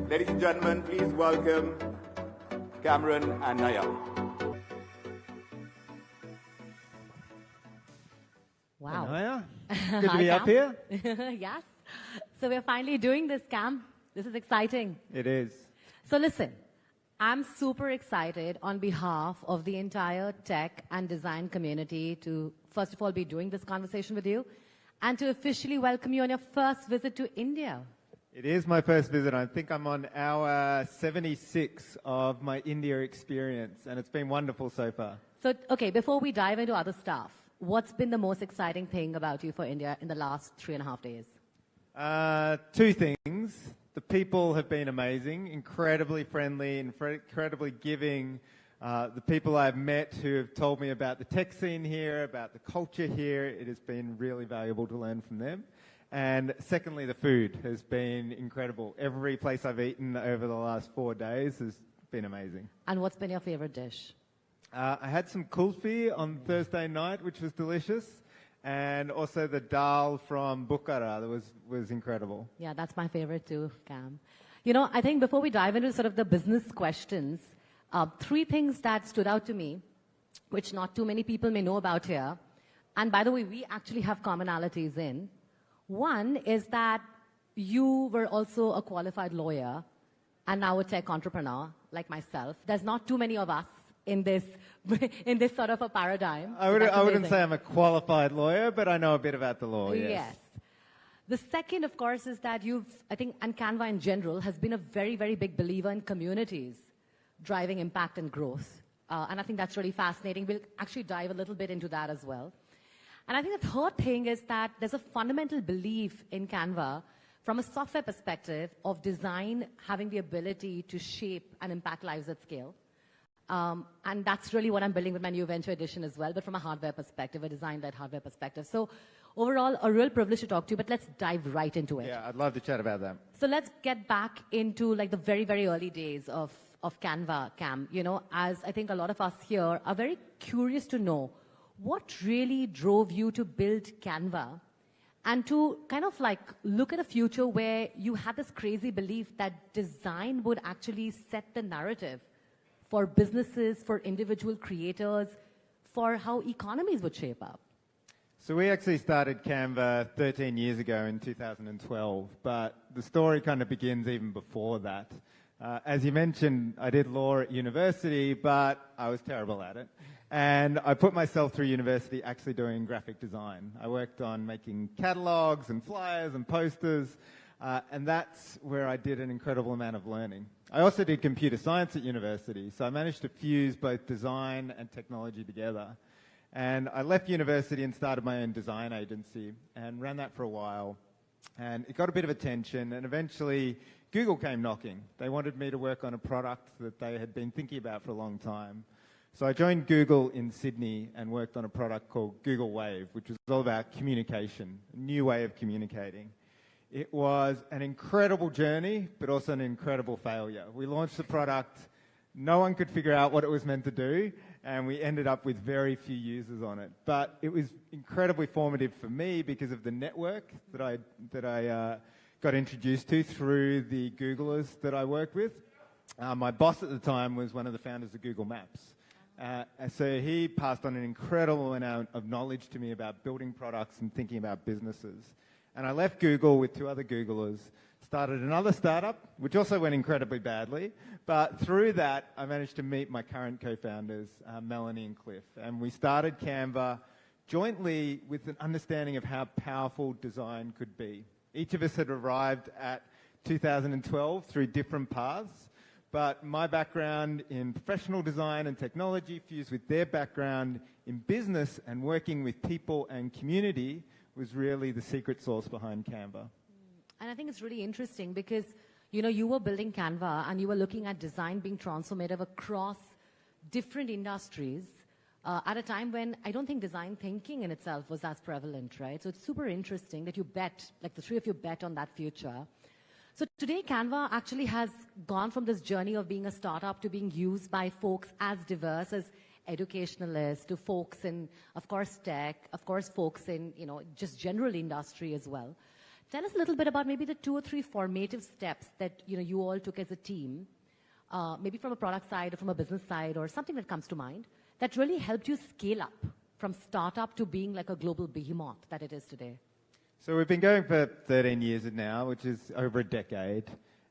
Ladies and gentlemen, please welcome Cameron and Naya. Wow. Naya, good to be up here. Yes. So we're finally doing this, Cam. This is exciting. It is. So listen, I'm super excited on behalf of the entire tech and design community to, first of all, be doing this conversation with you and to officially welcome you on your first visit to India. It is my first visit. I think I'm on hour 76 of my India experience, and it's been wonderful so far. So, okay, before we dive into other stuff, what's been the most exciting thing about you for India in the last 3.5 days? Two things. The people have been amazing, incredibly friendly, incredibly giving. The people I've met who have told me about the tech scene here, about the culture here, it has been really valuable to learn from them. And secondly, the food has been incredible. Every place I've eaten over the last 4 days has been amazing. And what's been your favorite dish? I had some kulfi on Thursday night, which was delicious. And also the dal from Bukhara, that was incredible. Yeah, that's my favorite too, Cam. You know, I think before we dive into sort of the business questions, 3 things that stood out to me, which not too many people may know about here. And by the way, we actually have commonalities in. One is that you were also a qualified lawyer and now a tech entrepreneur like myself. There's not too many of us in this sort of a paradigm. I wouldn't say I'm a qualified lawyer, but I know a bit about the law, yes. Yes. The second, of course, is that I think, and Canva in general, has been a very, very big believer in communities driving impact and growth. And I think that's really fascinating. We'll actually dive a little bit into that as well. And I think the third thing is that there's a fundamental belief in Canva from a software perspective of design having the ability to shape and impact lives at scale. And that's really what I'm building with my new venture edition as well, but from a hardware perspective, a design-led hardware perspective. So overall, a real privilege to talk to you, but let's dive right into it. Yeah, I'd love to chat about that. So let's get back into like the very, very early days of Canva, Cam. You know, as I think a lot of us here are very curious to know what really drove you to build Canva and to kind of like look at a future where you had this crazy belief that design would actually set the narrative for businesses, for individual creators, for how economies would shape up. So we actually started Canva 13 years ago in 2012, but the story kind of begins even before that. As you mentioned, I did law at university, but I was terrible at it. And I put myself through university actually doing graphic design. I worked on making catalogs and flyers and posters, and that's where I did an incredible amount of learning. I also did computer science at university, so I managed to fuse both design and technology together. And I left university and started my own design agency and ran that for a while. And it got a bit of attention, and eventually Google came knocking. They wanted me to work on a product that they had been thinking about for a long time. So I joined Google in Sydney and worked on a product called Google Wave, which was all about communication, a new way of communicating. It was an incredible journey, but also an incredible failure. We launched the product, no one could figure out what it was meant to do, and we ended up with very few users on it. But it was incredibly formative for me because of the network that I got introduced to through the Googlers that I worked with. My boss at the time was one of the founders of Google Maps. So he passed on an incredible amount of knowledge to me about building products and thinking about businesses. And I left Google with 2 other Googlers, started another startup, which also went incredibly badly. But through that, I managed to meet my current co-founders, Melanie and Cliff. And we started Canva jointly with an understanding of how powerful design could be. Each of us had arrived at 2012 through different paths. But my background in professional design and technology fused with their background in business and working with people and community was really the secret sauce behind Canva. And I think it's really interesting because, you know, you were building Canva and you were looking at design being transformative across different industries at a time when I don't think design thinking in itself was as prevalent, right? So it's super interesting that you bet, like the 3 of you bet on that future. So today, Canva actually has gone from this journey of being a startup to being used by folks as diverse as educationalists, to folks in, of course, tech, of course, folks in, you know, just general industry as well. Tell us a little bit about maybe the 2 or 3 formative steps that you all took as a team, maybe from a product side or from a business side or something that comes to mind, that really helped you scale up from startup to being like a global behemoth that it is today. So we've been going for 13 years now, which is over a decade.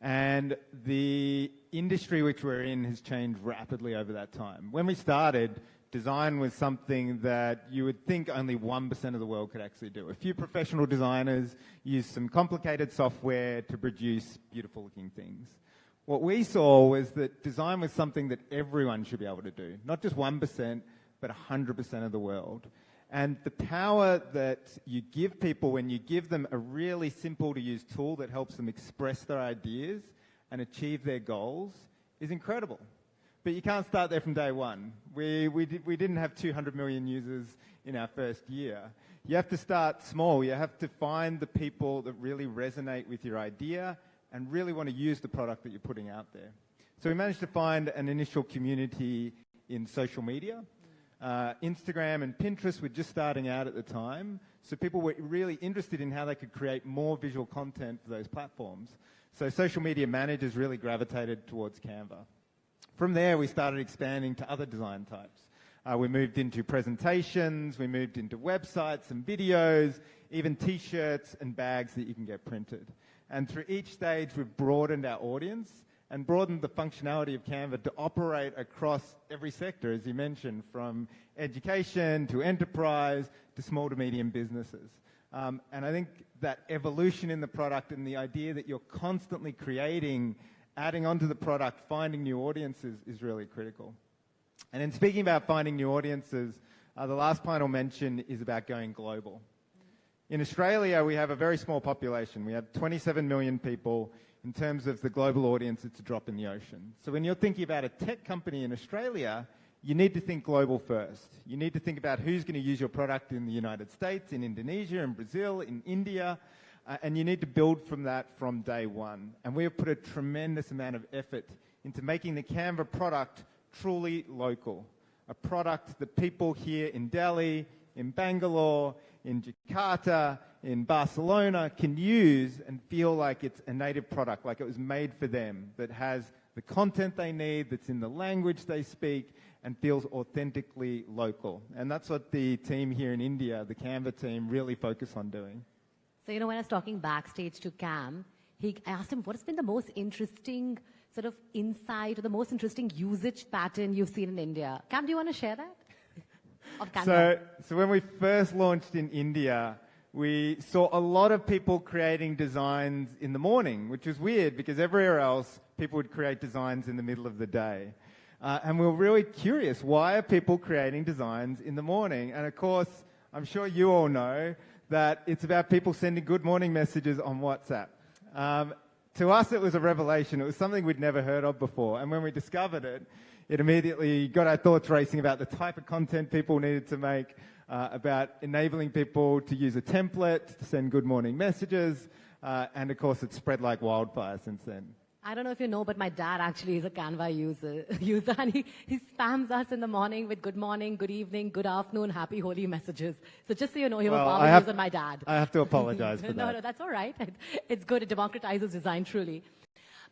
And the industry which we're in has changed rapidly over that time. When we started, design was something that you would think only 1% of the world could actually do. A few professional designers used some complicated software to produce beautiful looking things. What we saw was that design was something that everyone should be able to do. Not just 1%, but 100% of the world. And the power that you give people when you give them a really simple to use tool that helps them express their ideas and achieve their goals is incredible. But you can't start there from day one. We didn't have 200 million users in our first year. You have to start small. You have to find the people that really resonate with your idea and really want to use the product that you're putting out there. So we managed to find an initial community in social media. Instagram and Pinterest were just starting out at the time, so people were really interested in how they could create more visual content for those platforms. So social media managers really gravitated towards Canva. From there, we started expanding to other design types. We moved into presentations, we moved into websites and videos, even t-shirts and bags that you can get printed. And through each stage, we've broadened our audience and broadened the functionality of Canva to operate across every sector, as you mentioned, from education to enterprise to small to medium businesses. And I think that evolution in the product and the idea that you're constantly creating, adding onto the product, finding new audiences is really critical. And in speaking about finding new audiences, the last point I'll mention is about going global. In Australia, we have a very small population. We have 27 million people. In terms of the global audience, it's a drop in the ocean. So when you're thinking about a tech company in Australia, you need to think global first. You need to think about who's going to use your product in the United States, in Indonesia, in Brazil, in India, and you need to build from that from day one. And we have put a tremendous amount of effort into making the Canva product truly local, a product that people here in Delhi, in Bangalore, in Jakarta, in Barcelona can use and feel like it's a native product, like it was made for them, that has the content they need, that's in the language they speak, and feels authentically local. And that's what the team here in India, the Canva team, really focus on doing. So, when I was talking backstage to Cam, I asked him, what has been the most interesting sort of insight or the most interesting usage pattern you've seen in India? Cam, do you want to share that? Of Canva? So when we first launched in India, we saw a lot of people creating designs in the morning, which was weird because everywhere else, people would create designs in the middle of the day. And we were really curious, why are people creating designs in the morning? And of course, I'm sure you all know that it's about people sending good morning messages on WhatsApp. To us, it was a revelation. It was something we'd never heard of before. And when we discovered it, it immediately got our thoughts racing about the type of content people needed to make, about enabling people to use a template to send good morning messages, and of course, it's spread like wildfire since then. I don't know if you know, but my dad actually is a Canva user and he spams us in the morning with good morning, good evening, good afternoon, happy holy messages. So just so you know, you're a power user, my dad. I have to apologize for that. No, that's all right. It's good. It democratizes design, truly.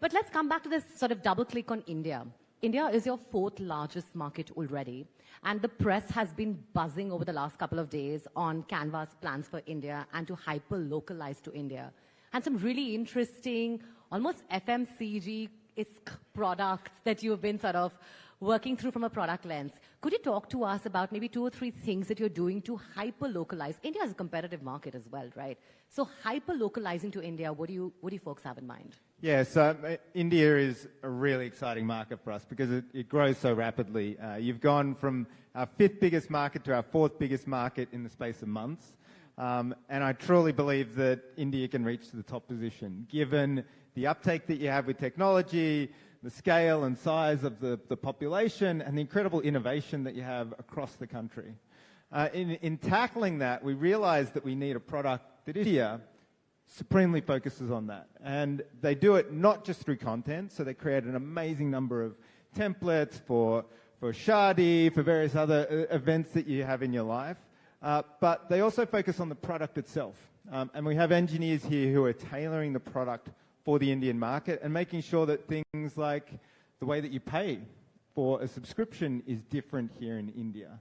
But let's come back to this sort of double click on India. India is your 4th largest market already, and the press has been buzzing over the last couple of days on Canva's plans for India and to hyper-localize to India. And some really interesting, almost FMCG-esque products that you've been sort of working through from a product lens. Could you talk to us about maybe 2 or 3 things that you're doing to hyper-localize? India is a competitive market as well, right? So hyper-localizing to India, what do you folks have in mind? Yeah, so India is a really exciting market for us because it grows so rapidly. You've gone from our 5th biggest market to our 4th biggest market in the space of months. And I truly believe that India can reach to the top position, given the uptake that you have with technology, the scale and size of the population, and the incredible innovation that you have across the country. In tackling that, we realized that we need a product that India supremely focuses on that. And they do it not just through content, so they create an amazing number of templates for Shadi, for various other events that you have in your life. But they also focus on the product itself. And we have engineers here who are tailoring the product for the Indian market and making sure that things like the way that you pay for a subscription is different here in India.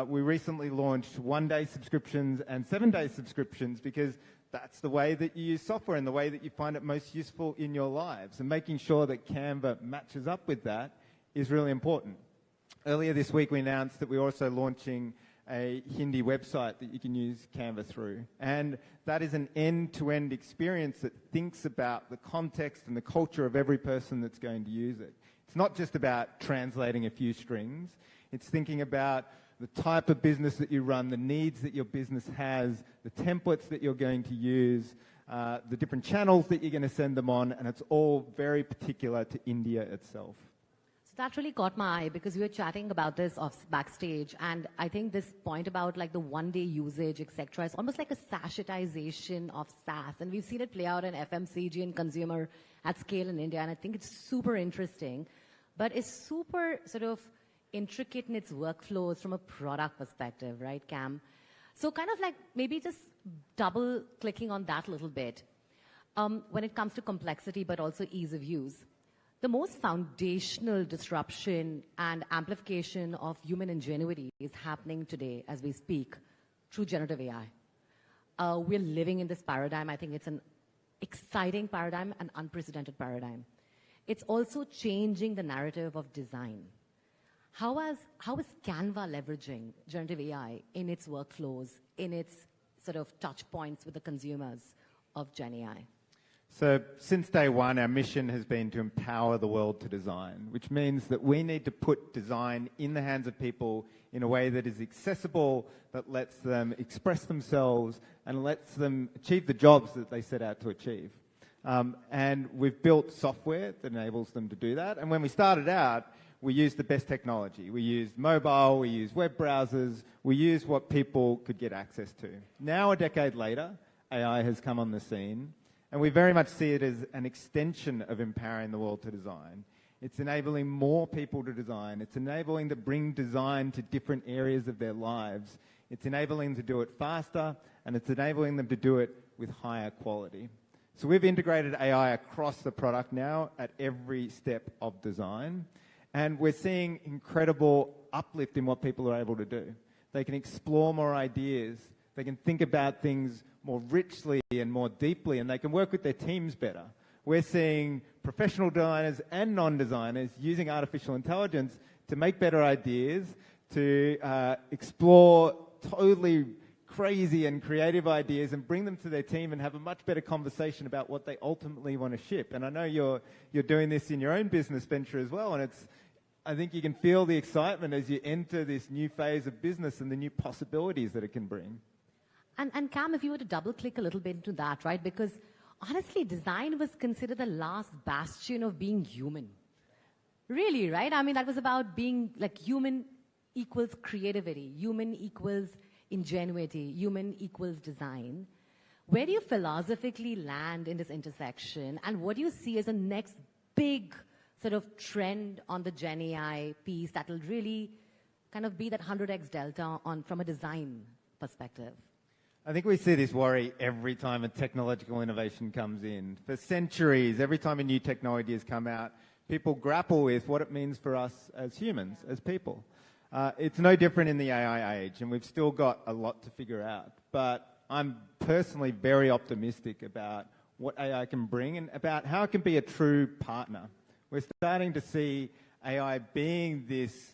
We recently launched 1-day subscriptions and 7-day subscriptions because that's the way that you use software and the way that you find it most useful in your lives. And making sure that Canva matches up with that is really important. Earlier this week, we announced that we're also launching a Hindi website that you can use Canva through. And that is an end-to-end experience that thinks about the context and the culture of every person that's going to use it. It's not just about translating a few strings. It's thinking about the type of business that you run, the needs that your business has, the templates that you're going to use, the different channels that you're going to send them on, and it's all very particular to India itself. So that really caught my eye because we were chatting about this backstage, and I think this point about like the 1-day usage, etc., is almost like a sachetization of SaaS, and we've seen it play out in FMCG and consumer at scale in India, and I think it's super interesting, but it's super sort of intricate in its workflows from a product perspective, right, Cam? So kind of like maybe just double clicking on that a little bit. When it comes to complexity, but also ease of use, the most foundational disruption and amplification of human ingenuity is happening today as we speak through generative AI. We're living in this paradigm. I think it's an exciting paradigm, an unprecedented paradigm. It's also changing the narrative of design. How is Canva leveraging generative AI in its workflows, in its sort of touch points with the consumers of Gen AI? So since day one, our mission has been to empower the world to design, which means that we need to put design in the hands of people in a way that is accessible, that lets them express themselves and lets them achieve the jobs that they set out to achieve. And we've built software that enables them to do that. And when we started out, we used the best technology. We used mobile, we used web browsers, we used what people could get access to. Now, a decade later, AI has come on the scene, and we very much see it as an extension of empowering the world to design. It's enabling more people to design. It's enabling to bring design to different areas of their lives. It's enabling them to do it faster, and it's enabling them to do it with higher quality. So we've integrated AI across the product now at every step of design, and we're seeing incredible uplift in what people are able to do. They can explore more ideas. They can think about things more richly and more deeply, and they can work with their teams better. We're seeing professional designers and non-designers using artificial intelligence to make better ideas, to explore totally crazy and creative ideas and bring them to their team and have a much better conversation about what they ultimately want to ship. And I know you're doing this in your own business venture as well, and I think you can feel the excitement as you enter this new phase of business and the new possibilities that it can bring. And Cam, if you were to double click a little bit into that, right? Because honestly, design was considered the last bastion of being human. Really, right? I mean, that was about being like human equals creativity, human equals ingenuity, human equals design. Where do you philosophically land in this intersection? And what do you see as the next big sort of trend on the Gen AI piece that will really kind of be that 100x delta from a design perspective? I think we see this worry every time a technological innovation comes in. For centuries, every time a new technology has come out, people grapple with what it means for us as humans, as people. It's no different in the AI age, and we've still got a lot to figure out. But I'm personally very optimistic about what AI can bring and about how it can be a true partner. We're starting to see AI being this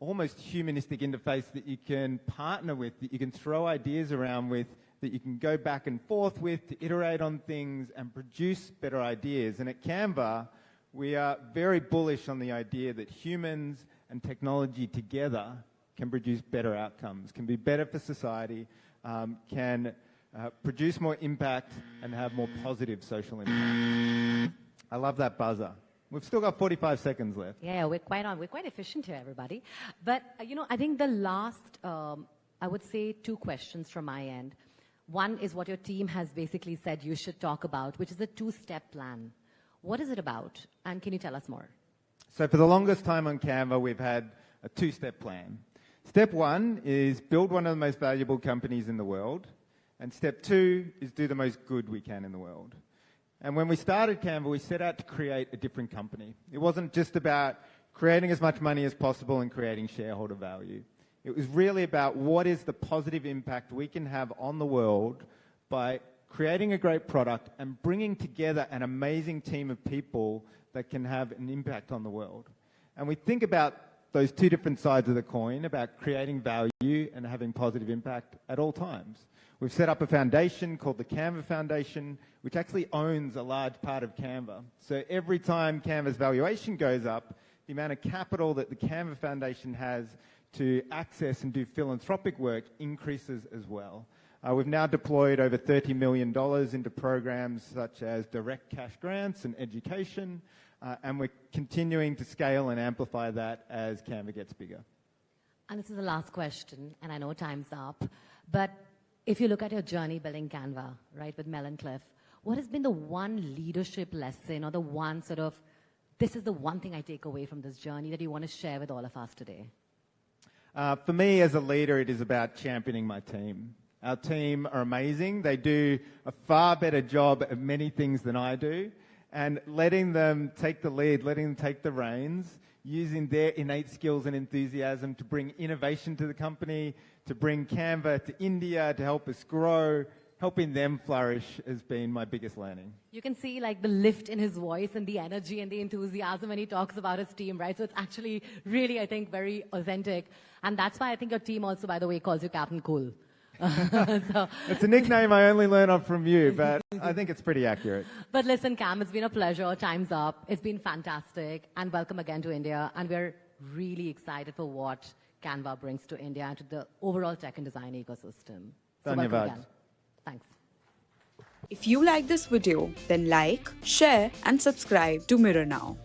almost humanistic interface that you can partner with, that you can throw ideas around with, that you can go back and forth with to iterate on things and produce better ideas. And at Canva, we are very bullish on the idea that humans and technology together can produce better outcomes, can be better for society, can produce more impact and have more positive social impact. I love that buzzer. We've still got 45 seconds left. Yeah, we're quite efficient here, everybody. But, I think the last, I would say 2 questions from my end. One is what your team has basically said you should talk about, which is a 2-step plan. What is it about? And can you tell us more? So for the longest time on Canva, we've had a 2-step plan. Step 1 is build one of the most valuable companies in the world. And step 2 is do the most good we can in the world. And when we started Canva, we set out to create a different company. It wasn't just about creating as much money as possible and creating shareholder value. It was really about what is the positive impact we can have on the world by creating a great product and bringing together an amazing team of people that can have an impact on the world. And we think about those two different sides of the coin, about creating value and having positive impact at all times. We've set up a foundation called the Canva Foundation, which actually owns a large part of Canva. So every time Canva's valuation goes up, the amount of capital that the Canva Foundation has to access and do philanthropic work increases as well. We've now deployed over $30 million into programs such as direct cash grants and education, and we're continuing to scale and amplify that as Canva gets bigger. And this is the last question, and I know time's up, but if you look at your journey building Canva, right, with Mel and Cliff, what has been the one leadership lesson or the one sort of, this is the one thing I take away from this journey that you want to share with all of us today? For me as a leader, it is about championing my team. Our team are amazing. They do a far better job at many things than I do. And letting them take the lead, letting them take the reins, using their innate skills and enthusiasm to bring innovation to the company, to bring Canva to India, to help us grow, helping them flourish has been my biggest learning. You can see like the lift in his voice and the energy and the enthusiasm when he talks about his team, right? So it's actually really, I think, very authentic. And that's why I think your team also, by the way, calls you Captain Cool. So. It's a nickname I only learned off from you, but I think it's pretty accurate. But listen, Cam, it's been a pleasure. Time's up. It's been fantastic. And welcome again to India. And we're really excited for what Canva brings to India and to the overall tech and design ecosystem. So welcome again. Thanks. If you like this video, then like, share and subscribe to Mirror Now.